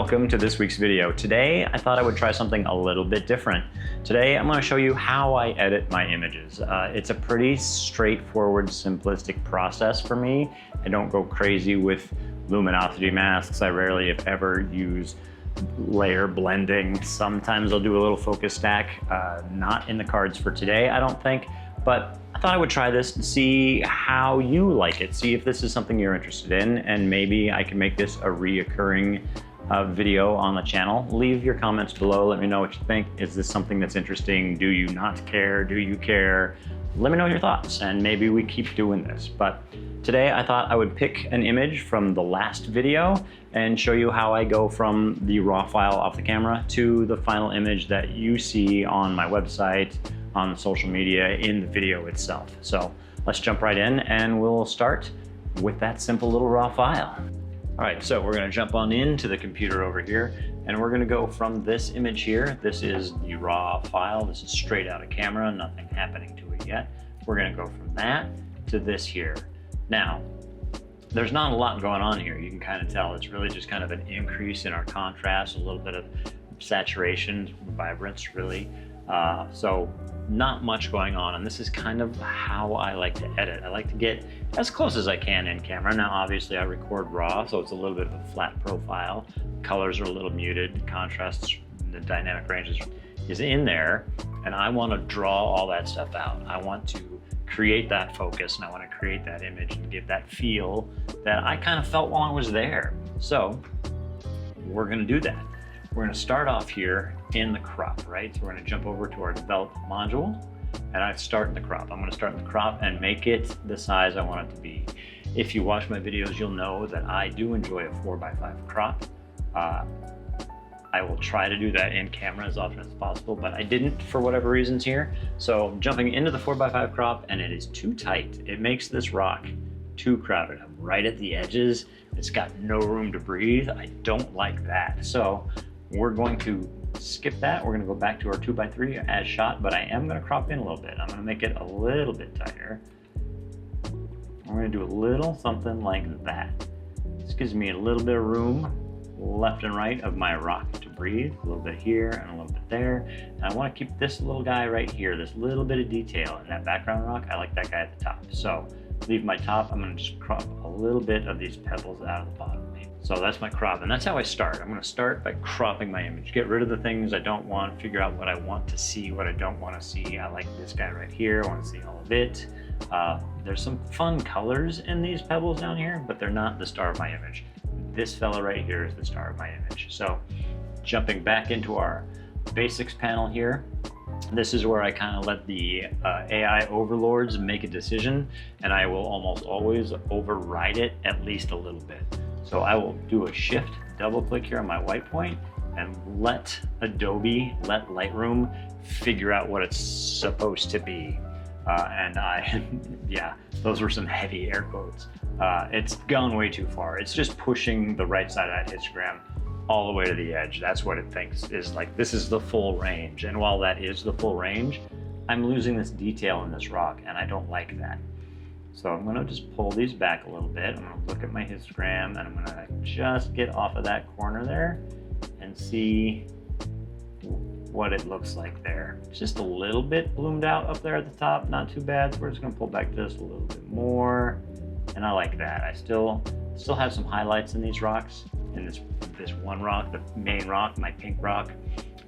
welcome to this week's video. Today, I thought I would try something a little bit different. Today, I'm going to show you how I edit my images. It's a pretty straightforward, simplistic process for me. I don't go crazy with luminosity masks. I rarely, if ever, use layer blending. Sometimes I'll do a little focus stack. Not in the cards for today, I don't think, but I thought I would try this and see how you like it. See if this is something you're interested in, and maybe I can make this a reoccurring video on the channel. Leave your comments below. Let me know what you think. Is this something that's interesting? Do you not care? Do you care? Let me know your thoughts, and maybe we keep doing this. But today I thought I would pick an image from the last video and show you how I go from the raw file off the camera to the final image that you see on my website, on social media, in the video itself. So let's jump right in and we'll start with that simple little raw file. All right, so we're gonna jump on into the computer over here and we're gonna go from this image here. This is the raw file. This is straight out of camera, nothing happening to it yet. We're gonna go from that to this here. Now, there's not a lot going on here. You can kind of tell it's really just kind of an increase in our contrast, a little bit of saturation, vibrance really. So not much going on, and this is kind of how I like to edit. I like to get as close as I can in camera. Now obviously I record raw, so it's a little bit of a flat profile. Colors are a little muted, contrast, the dynamic range is in there, and I want to draw all that stuff out. I want to create that focus, and I want to create that image and give that feel that I kind of felt while I was there. So we're going to do that. We're going to start off here in the crop, right? So we're going to jump over to our develop module, and I start in the crop. I'm going to start in the crop and make it the size I want it to be. If you watch my videos, you'll know that I do enjoy a 4:5 crop. I will try to do that in camera as often as possible, but I didn't for whatever reasons here. So jumping into the 4:5 crop, and it is too tight. It makes this rock too crowded. I'm right at the edges. It's got no room to breathe. I don't like that. So we're going to skip that. We're going to go back to our 2:3 as shot, but I am going to crop in a little bit. I'm going to make it a little bit tighter. We're going to do a little something like that. This gives me a little bit of room left and right of my rock to breathe. A little bit here and a little bit there. And I want to keep this little guy right here, this little bit of detail in that background rock. I like that guy at the top. So leave my top. I'm going to just crop a little bit of these pebbles out of the bottom. So that's my crop, and that's how I start. I'm going to start by cropping my image. Get rid of the things I don't want, figure out what I want to see, what I don't want to see. I like this guy right here. I want to see all of it. There's some fun colors in these pebbles down here, but they're not the star of my image. This fella right here is the star of my image. So jumping back into our basics panel here, this is where I kind of let the AI overlords make a decision, and I will almost always override it at least a little bit. So I will do a shift, double click here on my white point, and let Adobe, let Lightroom figure out what it's supposed to be. Yeah, those were some heavy air quotes. It's gone way too far. It's just pushing the right side of that histogram all the way to the edge. That's what it thinks is like, this is the full range. And while that is the full range, I'm losing this detail in this rock, and I don't like that. So I'm gonna just pull these back a little bit. I'm gonna look at my histogram, and I'm gonna just get off of that corner there and see what it looks like there. It's just a little bit bloomed out up there at the top, not too bad. So we're just gonna pull back just a little bit more, and I like that. I still have some highlights in these rocks, in this one rock, the main rock, my pink rock,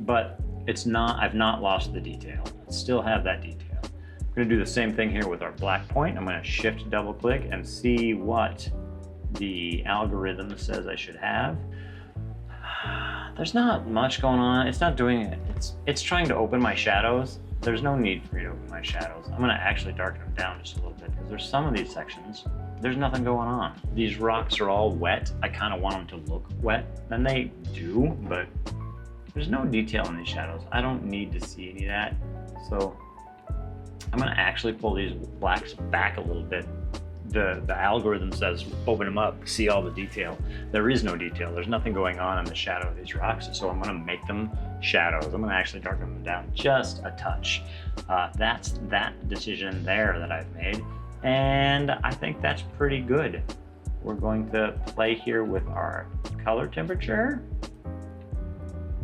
but I've not lost the detail. I still have that detail. I'm going to do the same thing here with our black point. I'm going to shift double click and see what the algorithm says I should have. There's not much going on. It's not doing it. It's trying to open my shadows. There's no need for me to open my shadows. I'm going to actually darken them down just a little bit, because there's some of these sections, there's nothing going on. These rocks are all wet. I kind of want them to look wet, and they do, but there's no detail in these shadows. I don't need to see any of that. So I'm going to actually pull these blacks back a little bit. The algorithm says open them up, see all the detail. There is no detail. There's nothing going on in the shadow of these rocks, so I'm going to make them shadows. I'm going to actually darken them down just a touch. That's that decision there that I've made, and I think that's pretty good. We're going to play here with our color temperature.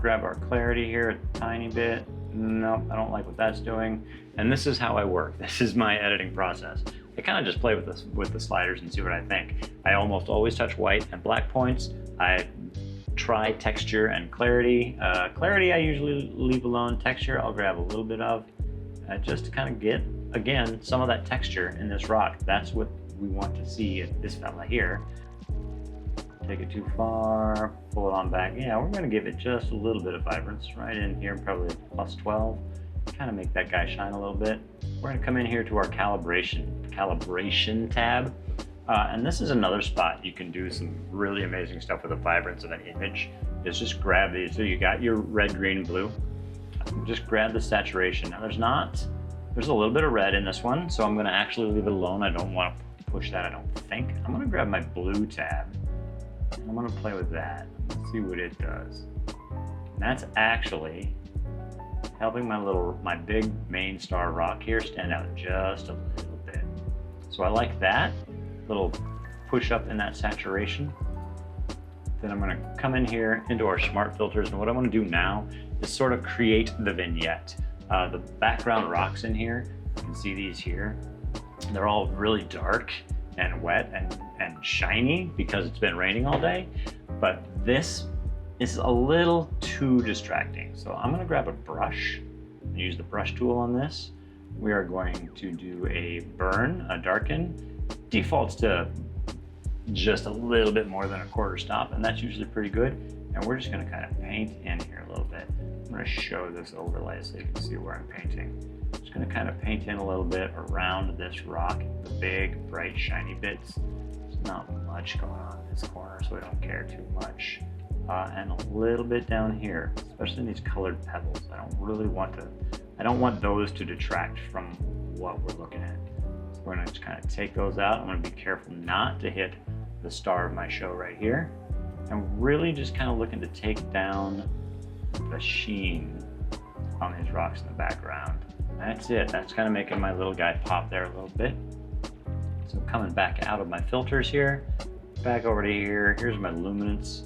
grab our clarity here a tiny bit. Nope, I don't like what that's doing. And this is how I work. This is my editing process. I kind of just play with the sliders and see what I think. I almost always touch white and black points. I try texture and clarity. Clarity I usually leave alone. Texture I'll grab a little bit of, just to kind of get, again, some of that texture in this rock. That's what we want to see in this fella here. Take it too far, pull it on back. Yeah, we're gonna give it just a little bit of vibrance right in here, probably +12. Kind of make that guy shine a little bit. We're gonna come in here to our calibration tab. And this is another spot you can do some really amazing stuff with the vibrance of an image. Is just grab these. So you got your red, green, and blue. Just grab the saturation. Now there's a little bit of red in this one, so I'm gonna actually leave it alone. I don't want to push that, I don't think. I'm gonna grab my blue tab. I'm gonna play with that. Let's see what it does. And that's actually helping my big main star rock here stand out just a little bit. So I like that little push up in that saturation. Then I'm gonna come in here into our smart filters, and what I wanna do now is sort of create the vignette. The background rocks in here, you can see these here. They're all really dark and wet and shiny because it's been raining all day, but this is a little too distracting. So I'm gonna grab a brush and use the brush tool on this. We are going to do a burn, a darken. Defaults to just a little bit more than a quarter stop, and that's usually pretty good. And we're just gonna kind of paint in here a little bit. I'm gonna show this overlay so you can see where I'm painting. Just gonna kind of paint in a little bit around this rock, the big, bright, shiny bits. There's not much going on in this corner, so I don't care too much. And a little bit down here, especially in these colored pebbles. I don't want those to detract from what we're looking at. So we're gonna just kind of take those out. I'm gonna be careful not to hit the star of my show right here. And really just kind of looking to take down the sheen on these rocks in the background. That's it. That's kind of making my little guy pop there a little bit. So coming back out of my filters here, back over to here. Here's my luminance.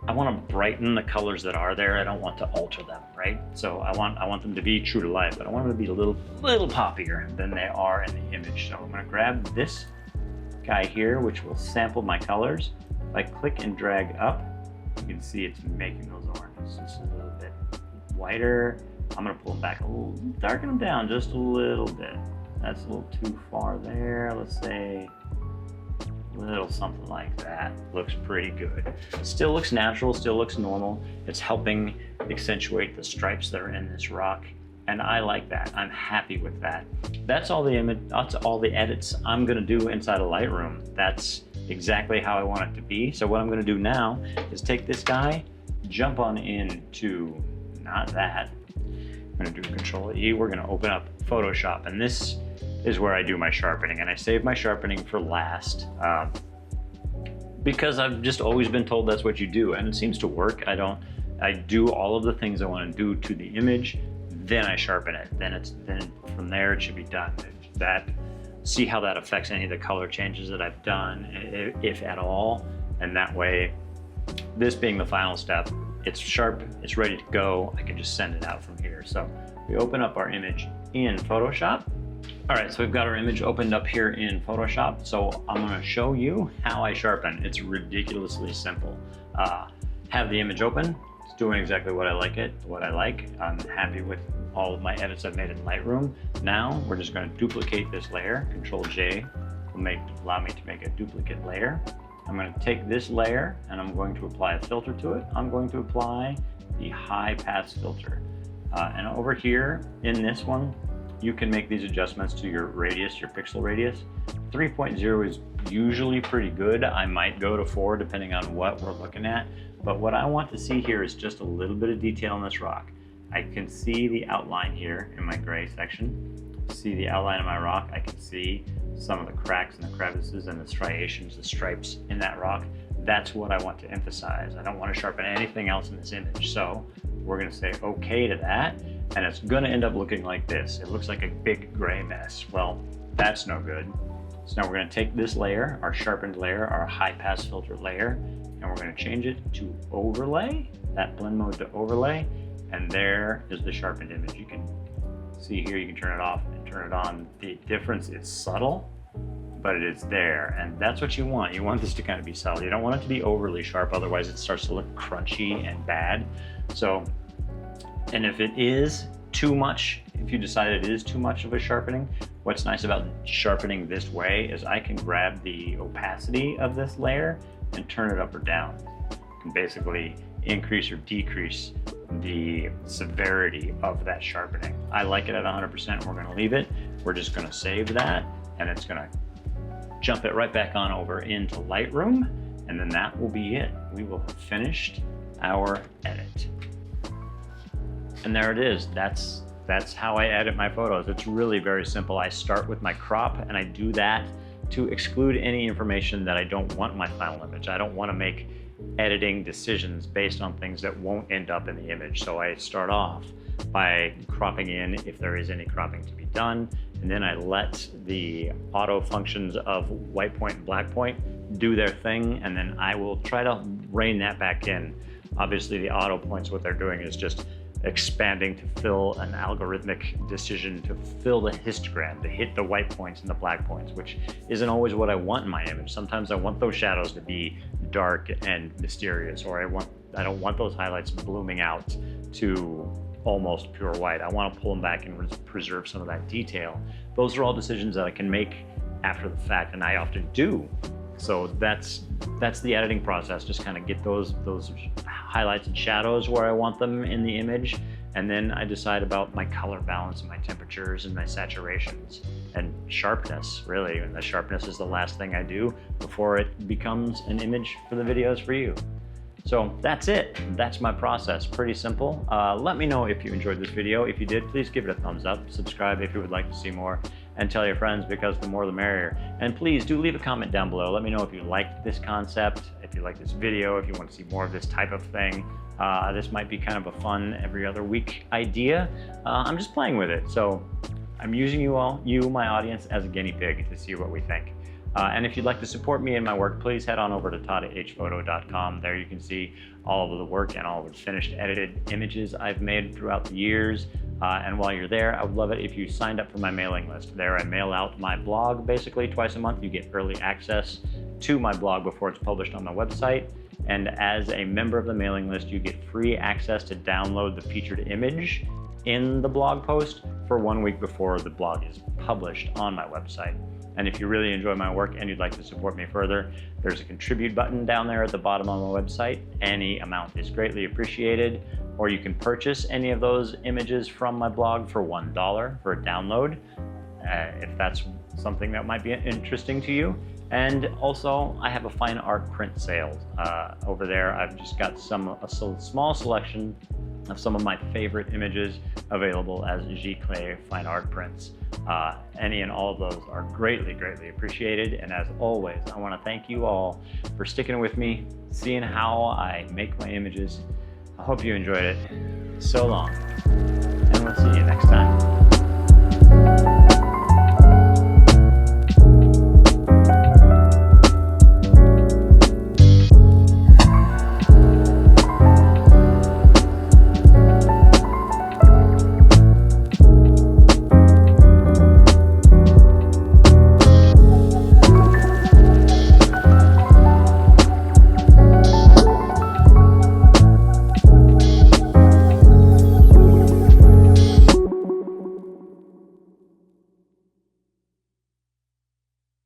I want to brighten the colors that are there. I don't want to alter them, right? So I want them to be true to life, but I want them to be a little poppier than they are in the image. So I'm going to grab this guy here, which will sample my colors. If I click and drag up, you can see it's making those oranges just a little bit whiter. I'm gonna pull them back a little, darken them down just a little bit. That's a little too far there. Let's say a little something like that. Looks pretty good. Still looks natural, still looks normal. It's helping accentuate the stripes that are in this rock. And I like that. I'm happy with that. That's all the edits I'm gonna do inside of Lightroom. That's exactly how I want it to be. So what I'm gonna do now is take this guy, jump on into, not that. I'm gonna do Control E. We're gonna open up Photoshop, and this is where I do my sharpening. And I save my sharpening for last because I've just always been told that's what you do, and it seems to work. I do all of the things I want to do to the image, then I sharpen it. Then from there it should be done. See how that affects any of the color changes that I've done, if at all. And that way, this being the final step, it's sharp, it's ready to go. I can just send it out from here. So we open up our image in Photoshop. All right, so we've got our image opened up here in Photoshop. So I'm gonna show you how I sharpen. It's ridiculously simple. Have the image open. It's doing exactly what I like. I'm happy with all of my edits I've made in Lightroom. Now we're just gonna duplicate this layer. Control J will allow me to make a duplicate layer. I'm going to take this layer and I'm going to apply a filter to it. I'm going to apply the high pass filter. And over here in this one, you can make these adjustments to your radius, your pixel radius. 3.0 is usually pretty good. I might go to 4 depending on what we're looking at. But what I want to see here is just a little bit of detail in this rock. I can see the outline here in my gray section. See the outline of my rock. I can see some of the cracks and the crevices and the striations, the stripes in that rock. That's what I want to emphasize. I don't want to sharpen anything else in this image. So we're going to say okay to that, and it's going to end up looking like this. It looks like a big gray mess. Well, that's no good. So now we're going to take this layer, our sharpened layer, our high pass filter layer, and we're going to change it to overlay. that blend mode to overlay, and there is the sharpened image. You can see here, you can turn it off and turn it on. The difference is subtle, but it is there, and that's what you want. You want this to kind of be subtle. You don't want it to be overly sharp, otherwise it starts to look crunchy and bad. So, and if it is too much, if you decide it is too much of a sharpening, what's nice about sharpening this way is I can grab the opacity of this layer and turn it up or down. You can basically increase or decrease the severity of that sharpening. I like it at 100%. We're gonna leave it. We're just gonna save that, and it's gonna jump it right back on over into Lightroom, and then that will be it. We will have finished our edit. And there it is. That's how I edit my photos. It's really very simple. I start with my crop, and I do that to exclude any information that I don't want in my final image. I don't want to make editing decisions based on things that won't end up in the image. So I start off by cropping in if there is any cropping to be done, and then I let the auto functions of white point and black point do their thing, and then I will try to rein that back in. Obviously the auto points, what they're doing is just expanding to fill an algorithmic decision to fill the histogram, to hit the white points and the black points, which isn't always what I want in my image. Sometimes I want those shadows to be dark and mysterious, or I don't want those highlights blooming out to almost pure white. I want to pull them back and preserve some of that detail. Those are all decisions that I can make after the fact, and I often do. So that's the editing process. Just kind of get those highlights and shadows where I want them in the image, and then I decide about my color balance and my temperatures and my saturations and sharpness, really. And the sharpness is the last thing I do before it becomes an image for the videos for you. So that's it. That's my process. Pretty simple. Let me know if you enjoyed this video. If you did, please give it a thumbs up. Subscribe if you would like to see more, and tell your friends, because the more the merrier. And please do leave a comment down below. Let me know if you liked this concept, if you like this video, if you want to see more of this type of thing. This might be kind of a fun every other week idea. I'm just playing with it. So I'm using you, my audience, as a guinea pig to see what we think. And if you'd like to support me in my work, please head on over to toddhphoto.com. There you can see all of the work and all of the finished edited images I've made throughout the years. And while you're there, I would love it if you signed up for my mailing list. There I mail out my blog basically twice a month. You get early access to my blog before it's published on my website. And as a member of the mailing list, you get free access to download the featured image in the blog post for 1 week before the blog is published on my website. And if you really enjoy my work and you'd like to support me further, there's a contribute button down there at the bottom of my website. Any amount is greatly appreciated. Or you can purchase any of those images from my blog for $1 for a download, if that's something that might be interesting to you. And also, I have a fine art print sale over there. I've just got a small selection of some of my favorite images available as Giclée fine art prints. Any and all of those are greatly, greatly appreciated. And as always, I want to thank you all for sticking with me, seeing how I make my images. I hope you enjoyed it. So long, and we'll see you next time.